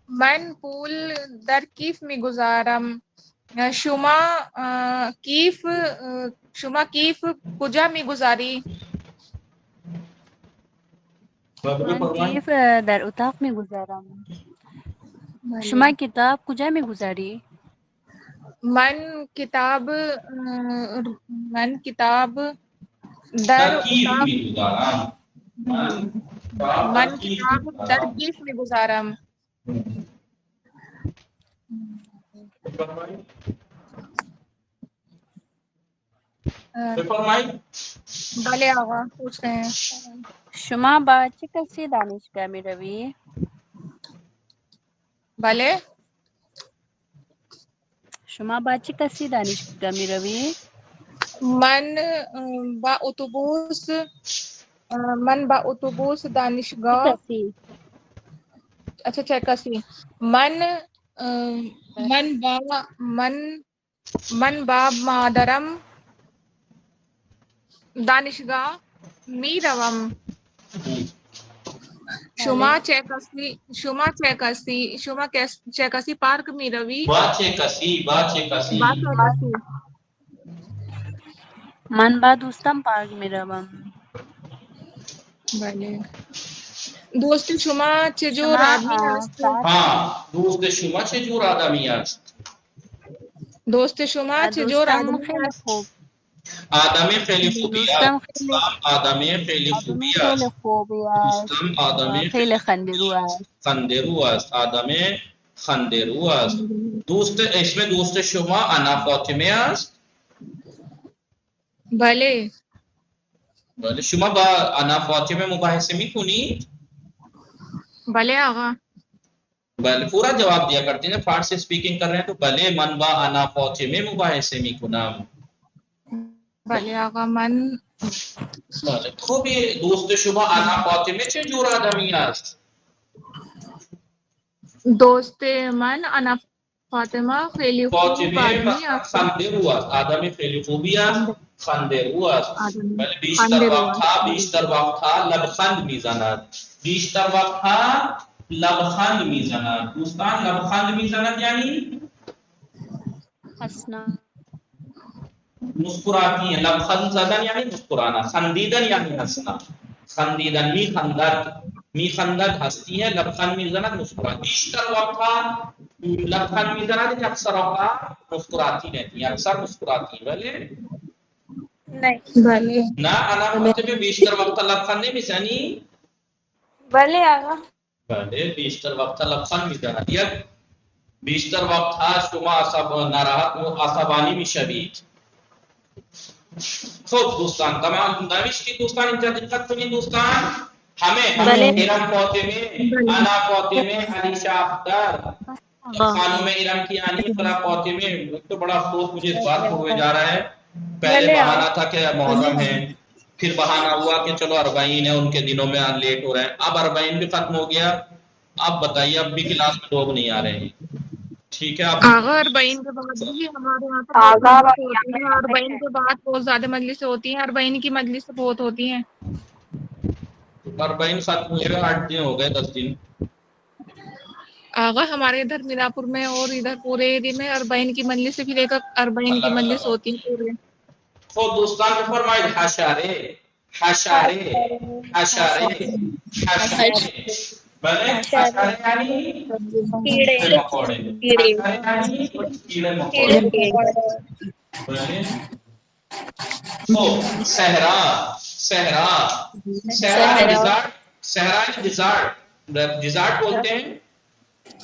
من پول در کیف میگذارم. شما کیف شما کیف کجا می گزاری؟ من کیف در اتاق می گذارم. شما کتاب کجا می گذاری؟ من کتاب در ترکیب اتاق بھی گزارا من کتاب در کیف میں گزارم. فرمائی بھلے آقا پوچھ رہے ہیں. شما با چه کسی دانشگاه می روی؟ بھلے شما با چه کسی دانشگاه می روی؟ من با اتوبوس چه دانشگاه. کسی؟ اچھا چیکسی. من با مادرم دانشگاه می روم. شما چیکسی پارک می روی؟ باچے کسی من با دوستم پارک می روم. بله. دوست شما چجور شما آدمی است؟ ساعت ہاں دوست شما چه جور آدمی است؟ دوست شما چجور دوستم آدمی خیلی است؟ خوب. آدم خیلی خوبی دوستم است. آدم خیلی خوبی خیلی است. خوبی است. دوستم آدم خیلی خندرو است. خندرو است. آدم خندرو است. دوست اسم دوست شما انا فاطمه است. بله. بله شما با انا فاطمه مباحثه میکنید؟ بله آقا. بله پورا جواب دیا کرتے ہیں. فارسی سپیکنگ کر رہے ہیں تو بله من با انا فاطمه مباحثه میکنم. بله آقا. من بله خوبی. دوست شما انا فاطمه چه جور آدمی است؟ دوست من انا فاطمه خیلی خوب فاطمه آدمی است. خندرو است. آدم خیلی خوبی است. خندرو است. بله بیشتر خندرو وقت ها لبخند میزند. بیشتر وقت ها لبخند میزند. دوستان لبخند میزند یعنی حسنا مسکراتی ہیں. لبخند زدن یعنی مسکرانا. خندیدن یعنی ہنسنا. خندیدن می خندد ہستی ہے. لبخند میزند مسکراتی. بیشتر وقت ها لبخند میزند یعنی اکثر اوقات مسکراتی رہتی ہیں. اکثر مسکراتی ہیں. بله نہیں. بله. نه انا فاطمه بیشتر وقت لبخند نمیزنی؟ بله آقا. بله بیشتر وقت لبخند میزند. یک بیشتر وقت ها شما ناراحت و عصبانی میشوید. خب دوستان تمام نوشتی دوستان اینجا دقت کنید دوستان. همه ارم فاطمه انا فاطمه علیشہ اختر خانم ارم کی یعنی اقرا فاطمه. تو بڑا افسوس مجھے اس بات کو ہوئے جا رہا ہے. پہلے بہانہ تھا کہ محرم ہے, پھر بہانہ ہوا کہ چلو اربعین ہے, ان کے دنوں میں لیٹ ہو رہے ہیں. اب اربعین بھی ختم ہو گیا. اب بتائیے اب بھی کلاس میں لوگ نہیں آ رہے ہیں. ٹھیک ہے آپ آغا اربعین کے بعد بھی ہمارے یہاں پر اربعین کے بعد بہت زیادہ مجلسیں ہوتی ہیں. اربعین کی مجلسیں بہت ہوتی ہیں. اربعین ختم ہوئے 8 دن ہو گئے 10 دن. آغا ہمارے ادھر میرا پور میں اور ادھر پورے ایریا میں اربعین کی مجلس سے بھی لے کر اربعین کی مجلس ہوتی ہے پورے. تو دوستان کو فرمائے حشارے بلے حشارے یعنی کیڑے. مکوڑے. حشارے یعنی کیڑے مکوڑے. بلے تو صحرا ڈیزارٹ بولتے ہیں.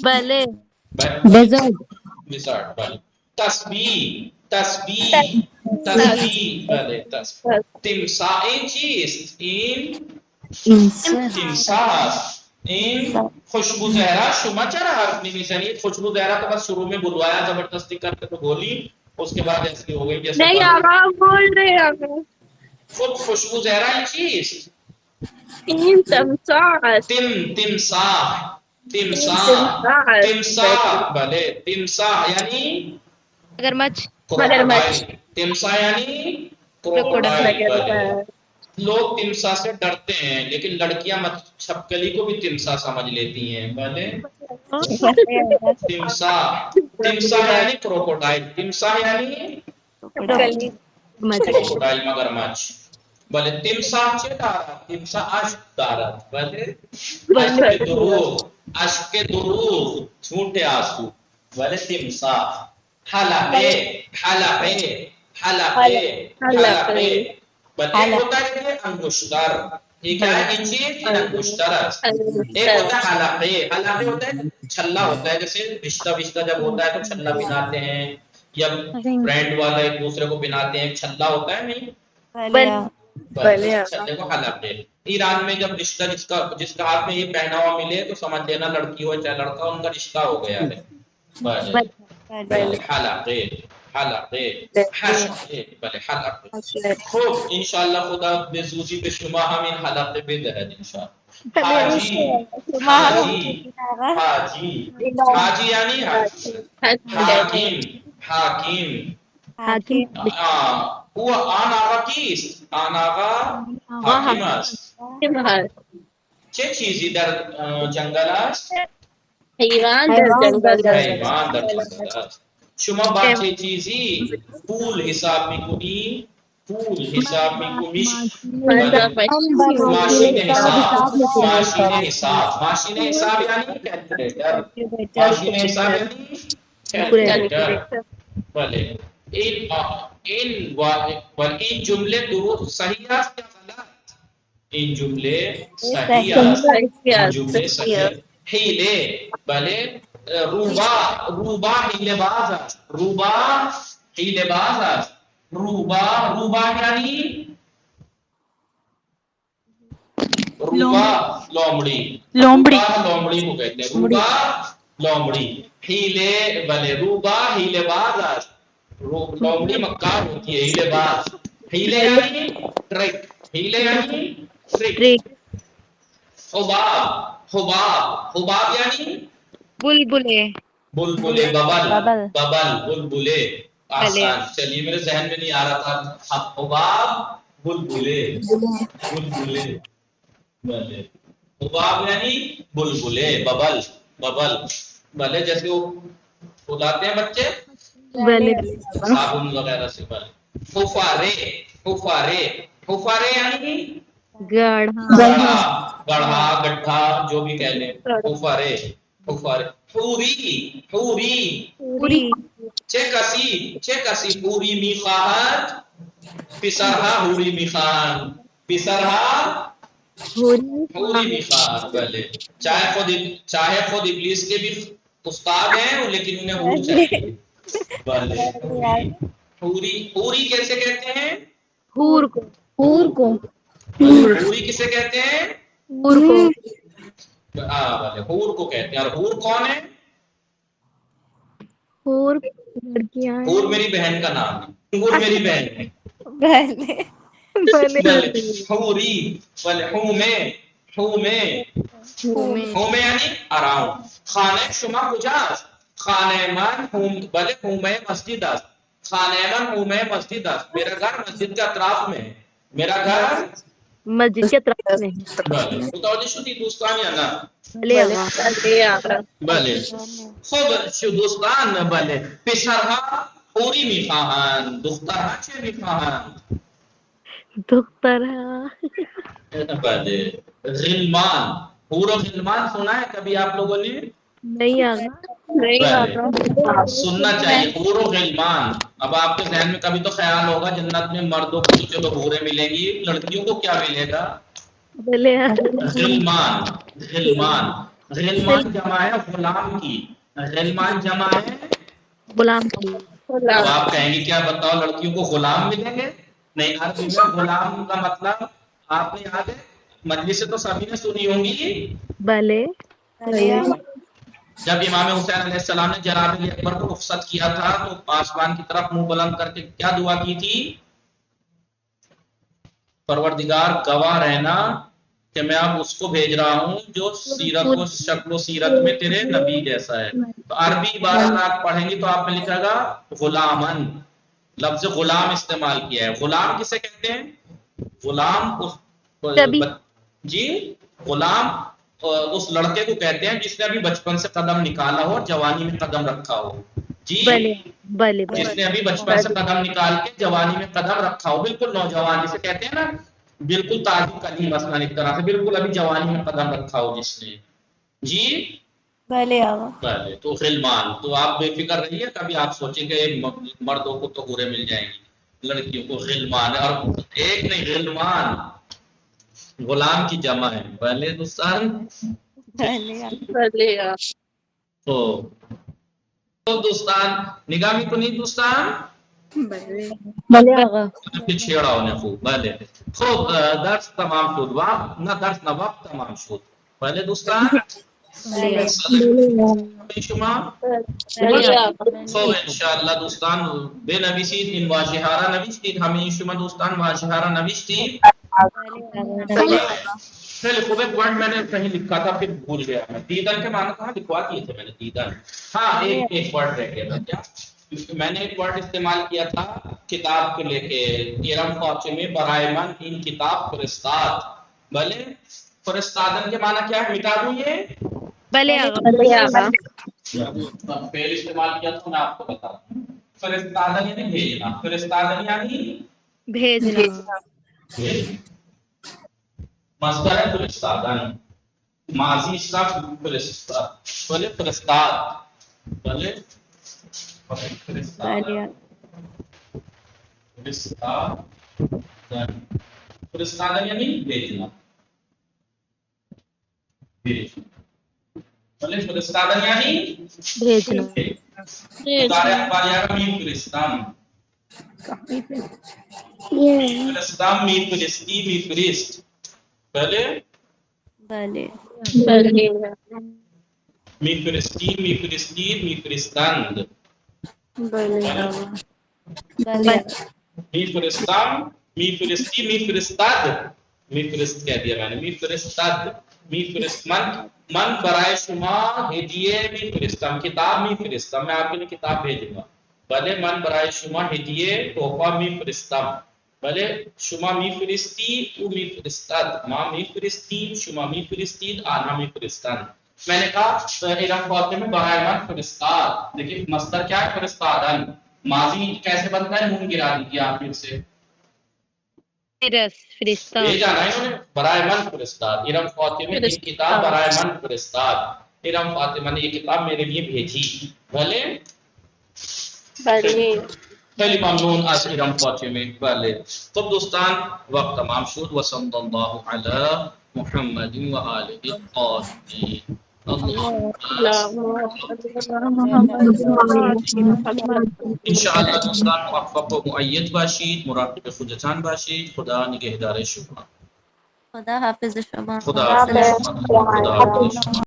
بله ڈیزارٹ. بلے تسبیح بلے تسبیح. تمساح این چیست؟ این تمساح. این خوشبو زہرا. شما چرا حرف نہیں میزنید؟ خوشبو زہرا تو بس شروع میں بلوایا زبردستی کر کے تو بولی, اس کے بعد ایسی ہو گئی جیسے نہیں آقا بول رہے ہیں آقا. خود خوشبو زہرا این چیست؟ تمساح. بلے تمساح یعنی مگرمچھ. تمساح یعنی کروکوڈائل. لوگ تمساح سے ڈرتے ہیں لیکن لڑکیاں چھپکلی کو بھی تمساح سمجھ لیتی ہیں. بلے تمساح یعنی کروکوڈائل. تمساح یعنی Krokodil magarmach. Bale timsah che darat, timsah ashk darat. Bale ashk ke durug, jhoote aansu. Bale timsah. Halaqe. بل ایک ہوتا ہے انگشتر، یہ کیا ہے انچی انگشتر، ایک ہوتا ہے حلقے، حلقے ہوتا ہے چھلا ہوتا ہے، جیسے رشتہ جب ہوتا ہے تو چھلا بناتے ہیں، یا فرینڈ والا ایک دوسرے کو بناتے ہیں، چھلا ہوتا ہے نہیں، چھلے کو حلقے۔ ایران میں جب رشتہ جس کا ہاتھ میں یہ پہنا ہوا ملے تو سمجھ لینا لڑکی ہو چاہے لڑکا، ان کا رشتہ ہو گیا ہے۔ حلقے حشقے بلے حلقے۔ خوب انشاءاللہ خدا بزوجی به شما همین حلقه بدهد انشاءاللہ۔ حاجی یعنی حاکم او آن آقا کیست؟ آن آقا حاکم است. چه چیزی در جنگل است؟ حیوان در جنگل است. شما با چه چیزی پول حساب میکنی؟ ماشین حساب یعنی کیلکولیٹر، ماشین حساب یعنی کیلکولیٹر۔ بله این جمله درست صحیح است یا غلط؟ این جمله صحیح است. حیله بله، روبا حیله باز است، روبا یعنی لومڑی کو کہتے ہیں، روبا لومڑی۔ حیلے بلے روبا حیلے باز است، لومڑی مکار ہوتی ہے، حیلے باز۔ حیلے یعنی ٹرک۔ حباب یعنی بلبلے، بلبلے۔ آسان، چلیے میرے ذہن میں نہیں آ رہا تھا، حباب بلبلے۔ حباب یعنی بلبلے، ببل بلے، جیسے وہ اڑاتے ہیں بچے صابن وغیرہ سے۔ حفارے یعنی گڑھا جو بھی کہہ لیں، حفارے۔ حوری چه کسی حوری میخواهد؟ پسرها حوری میخواهند، پسرها حوری میخواهد۔ بله، چاہے خود ابلیس کے بھی استاد ہیں لیکن انہیں حور چاہیے۔ بله، حوری کیسے کہتے ہیں؟ حور کو۔ حوری کسے کہتے ہیں؟ حور کو۔ بله، حور کو کہتے ہیں۔ اور حور کون ہے؟ حور میری بہن کا نام ہے، حور میری بہن ہے۔ حوری بله، حومه یعنی اراؤنڈ۔ خانه شما کجاست؟ خانه من بله حومه مسجد است، خانه من حومه مسجد است، میرا گھر مسجد کے اطراف میں ہے، میرا گھر مسجد کے اطراف میں ہے۔ بله، متوجه شدی دوستان یا نه؟ بله خب شو دوستان. بله، پسرها حوری میخواهند، دخترها چه میخواهند؟ بله، غلمان، حور و غلمان سنا ہے کبھی آپ لوگوں نے؟ نہیں آگا، سننا چاہیے، حور و غلمان۔ اب آپ کے ذہن میں کبھی تو خیال ہوگا جنت میں مردوں کو تو چلو حوریں ملیں گی، لڑکیوں کو کیا ملے گا؟ غلمان جمع ہے غلام کی، غلمان جمع ہے غلام کی۔ اب آپ کہیں گے کیا بتاؤ لڑکیوں کو غلام ملیں گے؟ نہیں، عربی میں غلام کا مطلب آپ نے یاد ہے، مجلس سے تو سبھی نے سنی ہوں گی۔ بلے، جب امام حسین علیہ السلام نے جناب علی اکبر کو رخصت کیا تھا تو آسمان کی طرف منہ بلند کر کے کیا دعا کی تھی؟ پروردگار گواہ رہنا کہ میں اب اس کو بھیج رہا ہوں جو سیرت و شکل و سیرت میں تیرے نبی جیسا ہے۔ تو عربی عبارت آپ پڑھیں گی تو آپ میں لکھا گا غلامن، لفظ غلام استعمال کیا ہے۔ غلام کسے کہتے ہیں؟ غلام غلام اس لڑکے کو کہتے ہیں جس نے ابھی بچپن سے قدم نکالا ہو، جوانی میں قدم رکھا ہو۔ جی بلے بلے بلے جس نے ابھی بچپن سے قدم نکال کے جوانی میں قدم رکھا ہو، بالکل نوجوان جسے کہتے ہیں نا، بالکل تازی قدیم مثلا ایک طرح سے بالکل ابھی جوانی میں قدم رکھا ہو جس نے. جی بھلے آقا. پہلے تو غلمان، تو آپ بے فکر رہیے، کبھی آپ سوچیں کہ مردوں کو تو حوریں مل جائیں گی، لڑکیوں کو غلمان، اور ایک نہیں غلمان غلام کی جمع ہے. پہلے دوستان بھلے آقا. بلے تو دوستان نگاہ میں تو نہیں دوستان بلے آقا. کہ چھیڑا ہونے خوب. بھلے خوب درس تمام شد، وقت نہ درس نہ وقت تمام شد. پہلے دوستان شما بلے آقا. خوب انشاءاللہ دوستان بنویسید این واژه‌ها را نوشتید، همه شما دوستان واژه‌ها را نوشتید. خیلی خوب. ایک ورڈ میں نے کہیں لکھا تھا پھر بھول گیا میں. دیدن کے معنی کہاں لکھوا دیے تھے میں نے؟ دیدن، ہاں ایک ورڈ رہ گیا تھا. کیا میں نے ایک ورڈ استعمال کیا تھا کتاب کو لے کے، ارم فاطمے برائے من این کتاب فرستاد. بھلے فرستادن کے معنی کیا ہے؟ مٹا دوں یہ بلے آقا. بلے آقا. پہلے استعمال کیا تھا، میں آپ کو بتا دوں. فرستادن یعنی بھیجنا، فرستادن یعنی بھیجنا. مصدر ہے فرستادن، ماضی اس کا فرستاد. بھلے فرستاد، بھلے فرستادن، فرستادن یعنی بھیجنا. بھلے فرستادن یعنی بھیجنا. فرستام فرستام می فرستی می فرست. پہلے بھلے بلے می فرستی می فرستید می فرستند. بلے آقا. بھلے می فرستام می فرستی می فرستاد، می فرست کہہ دیا میں نے، می فرستاد می فرست. من برائے شما ہدیے می فرستم، کتاب می فرستم، میں آپ کے لیے کتاب بھیجوں گا. بھلے من برائے شما ہدیے تحفہ می فرستم. بھلے شما می فرستی او می فرستاد، ما می فرستید شما می فرستید آنها می فرستند. میں نے کہا ارم فاطمے برائے من فرستاد، لیکن مصدر کیا ہے؟ فرستادن. ماضی کیسے بنتا ہے؟ نون گرا دیجیے آپ پھر سے. فرستاد. بھیجا نا انہوں نے، برائے من فرستاد. ارم فاطمے کی کتاب برائے من فرستاد، ارم فاطمہ نے یہ کتاب میرے لیے بھیجی. بھلے بلے خیلی ممنون از ارم فاطمے. بھلے تو دوستان وقت تمام شد. وصلی اللہ علی محمد و آلہ الطاہرین. انشاءاللہ دوستان موفق و مؤید باشید، مراقب خودتان باشید. خدا نگهدار شما. خدا حافظ شما. خدا حافظ. خدا حافظ.